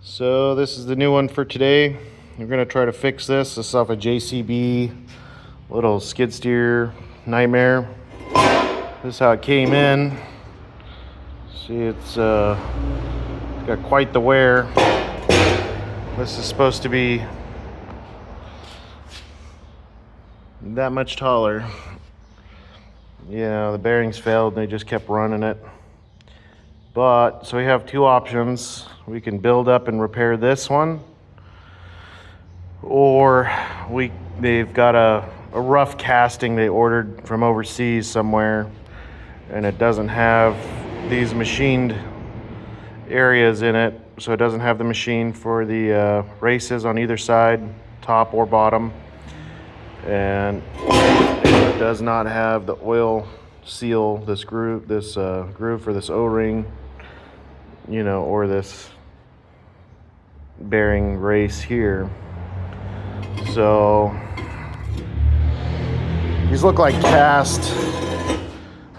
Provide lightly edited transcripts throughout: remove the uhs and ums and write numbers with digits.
So this is the new one for today. We're gonna try to fix this. This is off a JCB little skid steer nightmare. This is how it came in. See, it's got quite the wear. This is supposed to be that much taller. Yeah, the bearings failed and they just kept running it. But so we have two options. We can build up and repair this one, or they've got a rough casting they ordered from overseas somewhere, and it doesn't have these machined areas in it, so it doesn't have the machine for the races on either side, top or bottom, and it does not have the oil seal, this groove for this O-ring, you know, or this bearing race here. So these look like cast,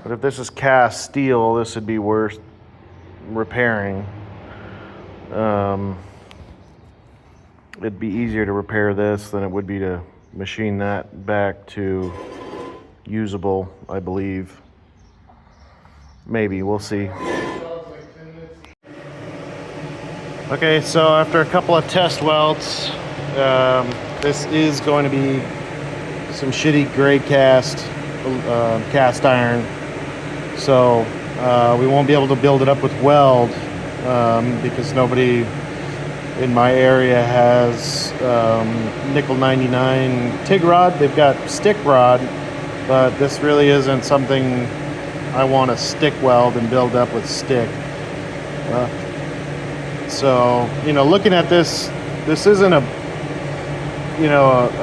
but if this is cast steel, this would be worth repairing. It'd be easier to repair this than it would be to machine that back to usable, I believe. Maybe, we'll see. Okay, so after a couple of test welds, this is going to be some shitty gray cast iron. So we won't be able to build it up with weld because nobody in my area has nickel 99 TIG rod. They've got stick rod, but this really isn't something I want to stick weld and build up with stick. So, you know, looking at this isn't a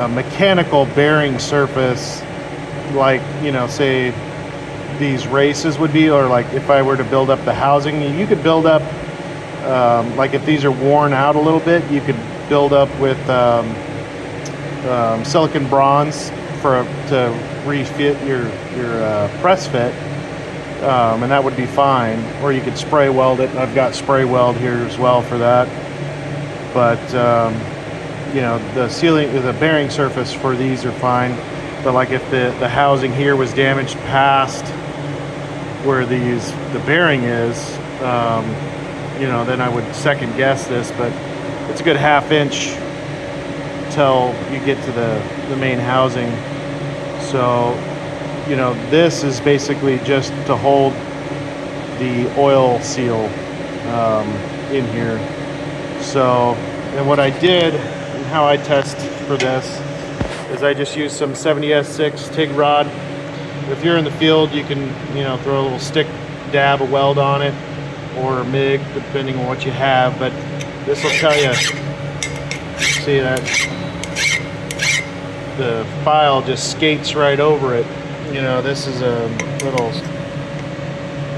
mechanical bearing surface like, you know, say these races would be, or like if I were to build up the housing. You could build up, like if these are worn out a little bit, you could build up with silicone bronze to refit your press fit. And that would be fine, or you could spray weld it. I've got spray weld here as well for that. But you know, the bearing surface for these are fine. But like if the housing here was damaged past where the bearing is, you know, then I would second guess this. But it's a good ½ inch till you get to the main housing. So, you know, this is basically just to hold the oil seal in here. So, and what I did and how I test for this is I just used some 70S6 TIG rod. If you're in the field, you can, you know, throw a little stick dab of weld on it, or MIG, depending on what you have. But this will tell you, see that the file just skates right over it. You know, this is a little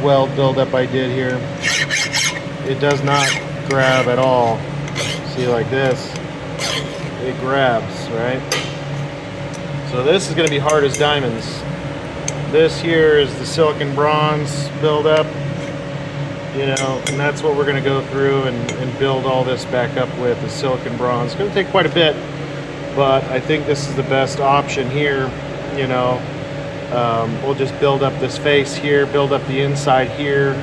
weld buildup I did here. It does not grab at all. See, like this, it grabs, right? So this is going to be hard as diamonds. This here is the silicone bronze buildup, you know, and that's what we're going to go through and build all this back up with, the silicone bronze. It's going to take quite a bit, but I think this is the best option here, you know. We'll just build up this face here, build up the inside here.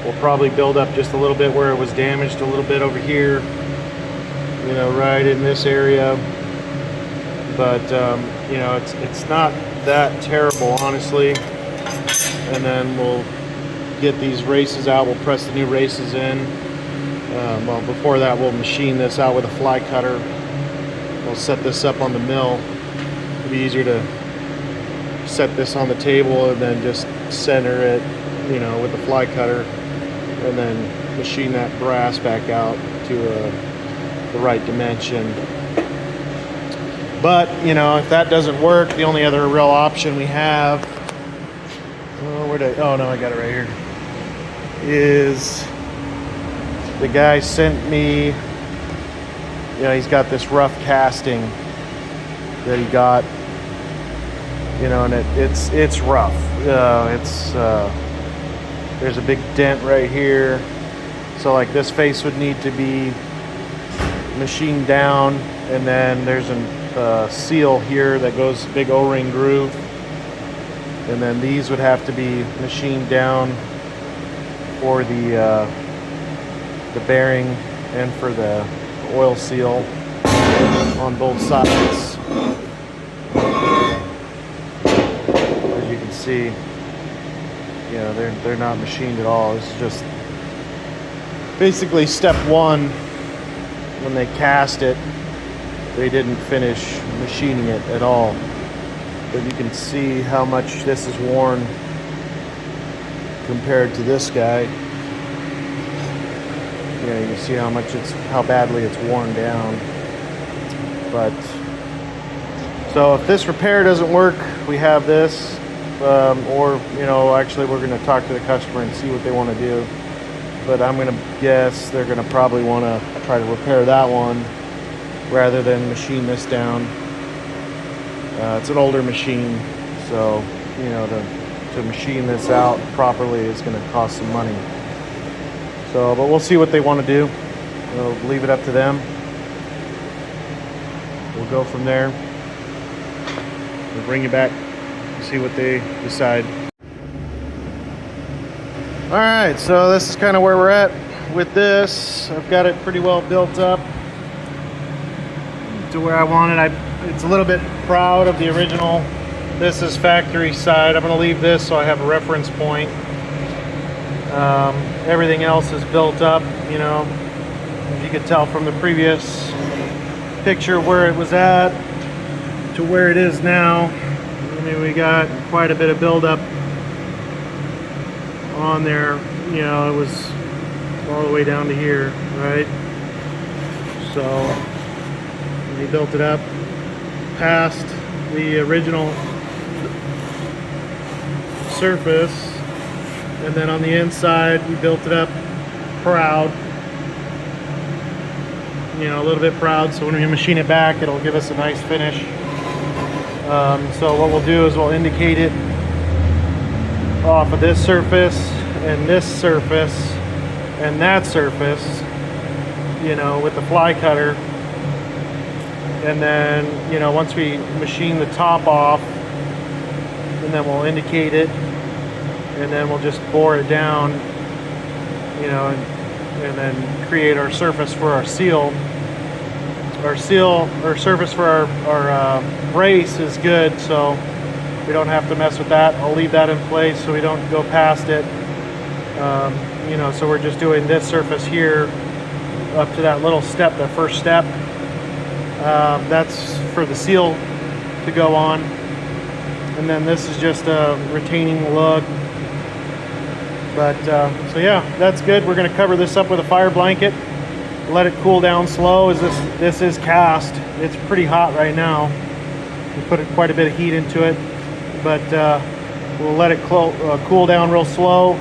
We'll probably build up just a little bit where it was damaged, a little bit over here, you know, right in this area. But you know, it's not that terrible, honestly. And then we'll get these races out. We'll press the new races in. Well, before that, we'll machine this out with a fly cutter. We'll set this up on the mill. It'll be easier to set this on the table and then just center it, you know, with the fly cutter, and then machine that brass back out to the right dimension. But, you know, if that doesn't work, the only other real option we have, oh no, I got it right here, is the guy sent me, you know, he's got this rough casting that he got, you know, and it's rough. There's a big dent right here. So like this face would need to be machined down, and then there's a seal here that goes big O-ring groove, and then these would have to be machined down for the bearing and for the oil seal on both sides. As you can see, you know, they're not machined at all. This is just basically step one. When they cast it, they didn't finish machining it at all. But you can see how much this is worn compared to this guy. You know, you can see how badly it's worn down. But so if this repair doesn't work, we have this, or you know, actually we're going to talk to the customer and see what they want to do. But I'm going to guess they're going to probably want to try to repair that one rather than machine this down. It's an older machine, so you know, to machine this out properly is going to cost some money. So, but we'll see what they want to do. We'll leave it up to them. We'll go from there. We'll bring you back and see what they decide. All right, so this is kind of where we're at with this. I've got it pretty well built up to where I want it. It's a little bit proud of the original. This is factory side. I'm going to leave this so I have a reference point. Everything else is built up, you know, as you could tell from the previous picture where it was at to where it is now. I mean, we got quite a bit of buildup on there. You know, it was all the way down to here, right? So we built it up past the original surface, and then on the inside we built it up proud, you know, a little bit proud, so when we machine it back it'll give us a nice finish. So what we'll do is we'll indicate it off of this surface and this surface and that surface, you know, with the fly cutter. And then, you know, once we machine the top off, and then we'll indicate it, and then we'll just bore it down, you know, and then create our surface for our seal. Our surface for our brace is good, so we don't have to mess with that. I'll leave that in place so we don't go past it. You know, so we're just doing this surface here up to that little step, that first step. That's for the seal to go on. And then this is just a retaining lug. But so yeah, that's good. We're going to cover this up with a fire blanket, let it cool down slow, as this is cast. It's pretty hot right now. We put quite a bit of heat into it, but we'll let it cool down real slow.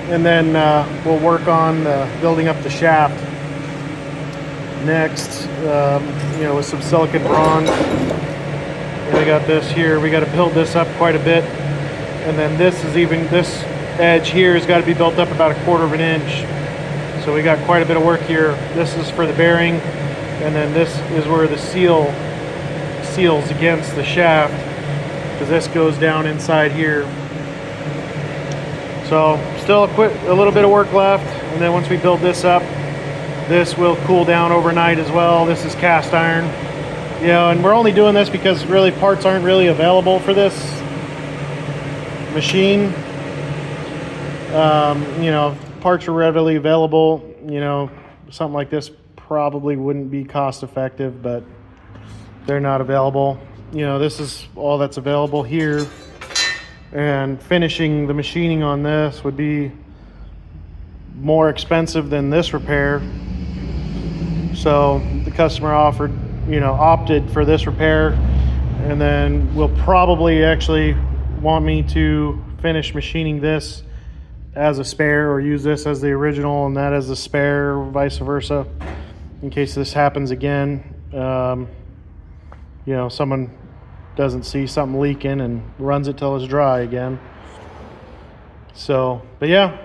And then we'll work on building up the shaft next, you know, with some silicone bronze. And we got this here. We got to build this up quite a bit, and then this edge here has got to be built up about 1/4 of an inch. So we got quite a bit of work here. This is for the bearing, and then this is where the seal seals against the shaft, because this goes down inside here. So still a little bit of work left, and then once we build this up, this will cool down overnight as well. This is cast iron, you know, and we're only doing this because really parts aren't really available for this machine. You know, if parts are readily available, you know, something like this probably wouldn't be cost effective, but they're not available. You know, this is all that's available here, and finishing the machining on this would be more expensive than this repair. So the customer opted for this repair, and then we'll probably actually want me to finish machining this as a spare, or use this as the original and that as a spare, or vice versa, in case this happens again. You know, someone doesn't see something leaking and runs it till it's dry again. So, but yeah,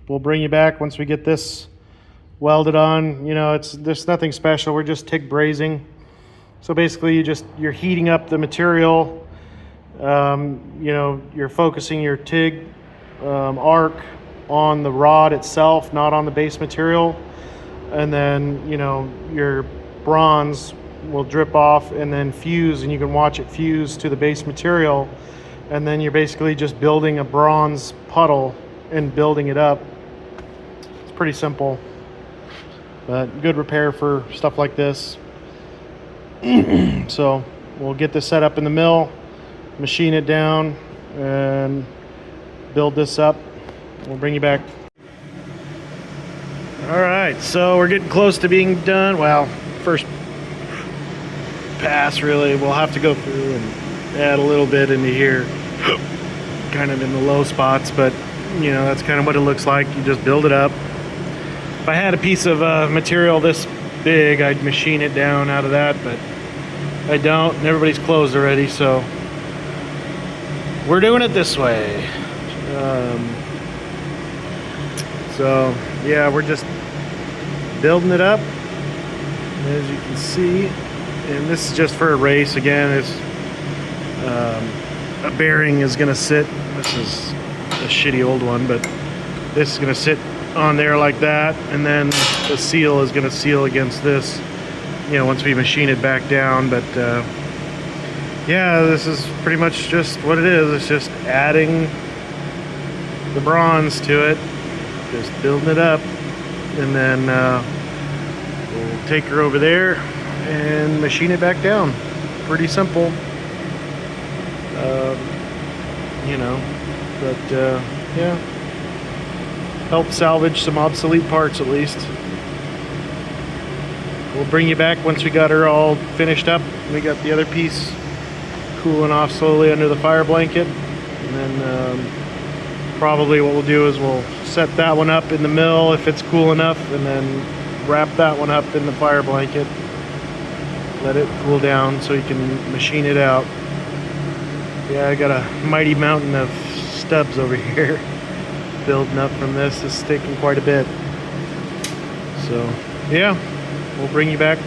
we'll bring you back once we get this welded on. You know, there's nothing special. We're just TIG brazing. So basically you're heating up the material. You know, you're focusing your TIG arc on the rod itself, not on the base material. And then, you know, your bronze will drip off and then fuse, and you can watch it fuse to the base material. And then you're basically just building a bronze puddle and building it up. It's pretty simple, but good repair for stuff like this. So we'll get this set up in the mill, machine it down, and build this up. We'll bring you back. All right, so we're getting close to being done. Well, first pass really. We'll have to go through and add a little bit into here, kind of in the low spots, but you know, that's kind of what it looks like. You just build it up. If I had a piece of material this big, I'd machine it down out of that, but I don't, and everybody's closed already, so we're doing it this way. So yeah, we're just building it up, as you can see. And this is just for a race. Again, it's a bearing is going to sit. This is a shitty old one, but this is going to sit on there like that, and then the seal is going to seal against this, you know, once we machine it back down. But yeah, this is pretty much just what it is. It's just adding the bronze to it, just building it up, and then we'll take her over there and machine it back down. Pretty simple, you know, but yeah, help salvage some obsolete parts at least. We'll bring you back once we got her all finished up. We got the other piece cooling off slowly under the fire blanket, and then probably what we'll do is we'll set that one up in the mill if it's cool enough, and then wrap that one up in the fire blanket, let it cool down so you can machine it out. Yeah, I got a mighty mountain of stubs over here building up from this. It's taking quite a bit. So yeah, we'll bring you back.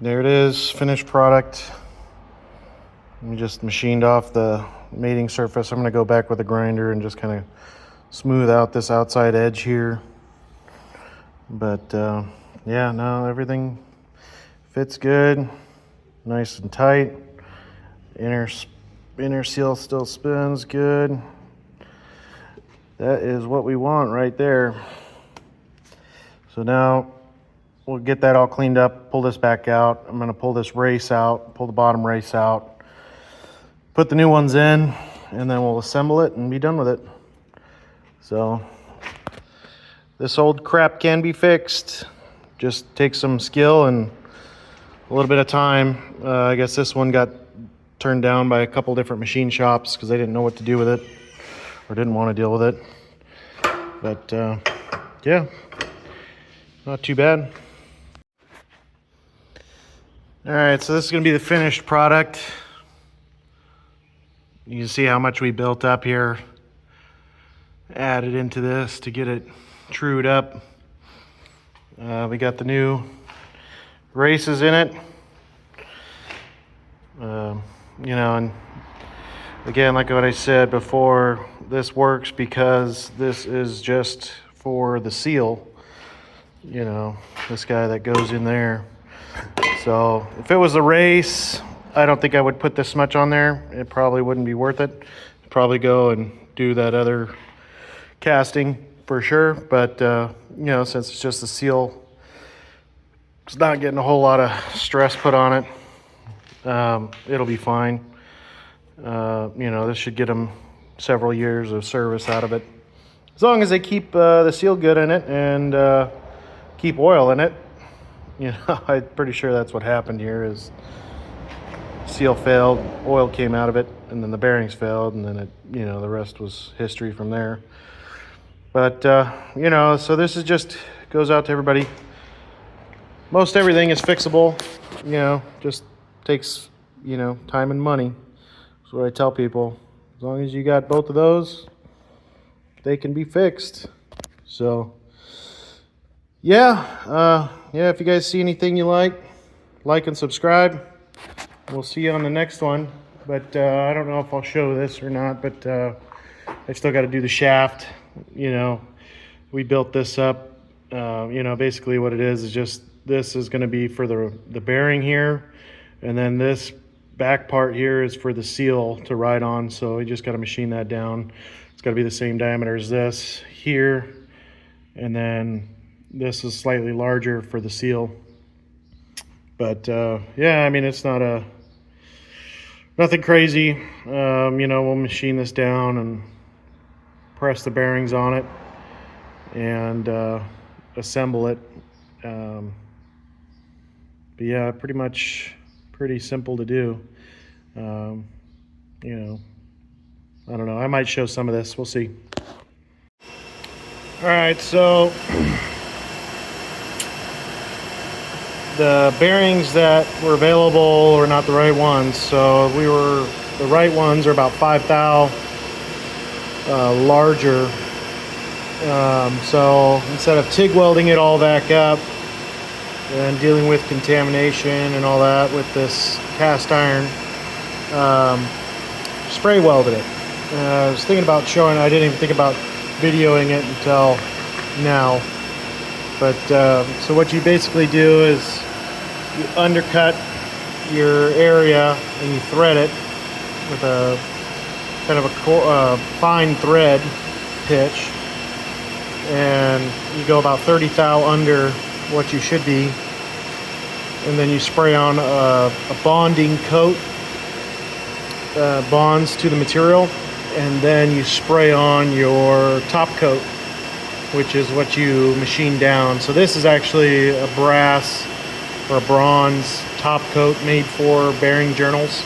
There it is, finished product. We just machined off the mating surface. I'm going to go back with a grinder and just kind of smooth out this outside edge here. But yeah, no, everything fits good, nice and tight. Inner seal still spins good. That is what we want right there. So now we'll get that all cleaned up, pull this back out. I'm going to pull this race out, pull the bottom race out, put the new ones in, and then we'll assemble it and be done with it. So this old crap can be fixed. Just takes some skill and a little bit of time. I guess this one got turned down by a couple different machine shops because they didn't know what to do with it or didn't want to deal with it. But yeah, not too bad. All right, so this is going to be the finished product. You can see how much we built up here. added into this to get it trued up. We got the new races in it. You know, and again, like what I said before, this works because this is just for the seal. You know, this guy that goes in there. So if it was a race, I don't think I would put this much on there. It probably wouldn't be worth it. I'd probably go and do that other casting for sure. But you know, since it's just a seal, it's not getting a whole lot of stress put on it. It'll be fine. You know, this should get them several years of service out of it, as long as they keep the seal good in it and keep oil in it. You know, I'm pretty sure that's what happened here. Is seal failed, oil came out of it, and then the bearings failed, and then it, you know, the rest was history from there. But you know, so this is just goes out to everybody. Most everything is fixable. You know, just takes, you know, time and money. That's what I tell people. As long as you got both of those, they can be fixed. So yeah, yeah, if you guys see anything you like and subscribe. We'll see you on the next one. But I don't know if I'll show this or not, but I still got to do the shaft. You know, we built this up. You know, basically what it is just, this is going to be for the bearing here, and then this back part here is for the seal to ride on. So we just got to machine that down. It's got to be the same diameter as this here, and then this is slightly larger for the seal. But yeah, I mean, it's not nothing crazy. You know, we'll machine this down and press the bearings on it and assemble it. But yeah, pretty simple to do. You know, I don't know. I might show some of this. We'll see. All right, so the bearings that were available were not the right ones. So the right ones are about 5 thou larger. So instead of TIG welding it all back up and dealing with contamination and all that with this cast iron, spray welded it. I was thinking about showing, I didn't even think about videoing it until now. But so what you basically do is you undercut your area and you thread it with a kind of a fine thread pitch, and you go about 30 thou under what you should be, and then you spray on a bonding coat, bonds to the material, and then you spray on your top coat, which is what you machine down. So this is actually a brass or a bronze top coat made for bearing journals.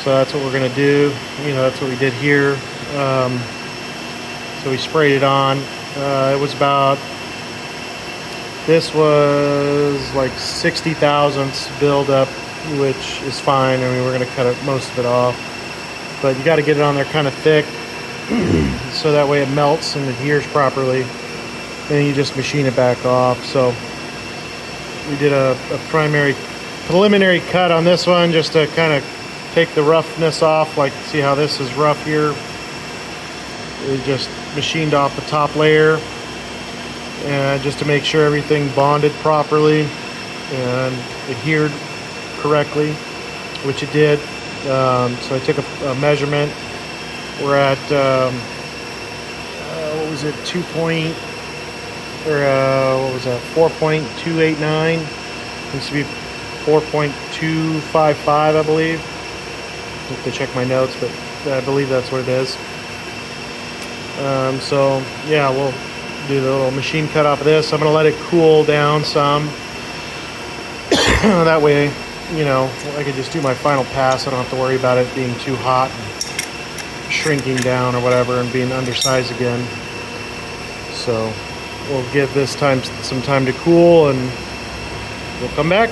So that's what we're gonna do. You know, that's what we did here. So we sprayed it on. It was about, this was like 60 thousandths buildup, which is fine. I mean, we're gonna cut most of it off, but you got to get it on there kind of thick so that way it melts and adheres properly. And then you just machine it back off. So we did a preliminary cut on this one just to kind of take the roughness off. Like, see how this is rough here? We just machined off the top layer, and just to make sure everything bonded properly and adhered correctly, which it did. So I took a measurement. We're at what was it, 4.289. Needs to be 4.255, I believe. I have to check my notes, but I believe that's what it is. So yeah, we'll do the little machine cut off of this. I'm gonna let it cool down some. That way, you know, I could just do my final pass. I don't have to worry about it being too hot and shrinking down or whatever and being undersized again. So we'll give this some time to cool, and we'll come back.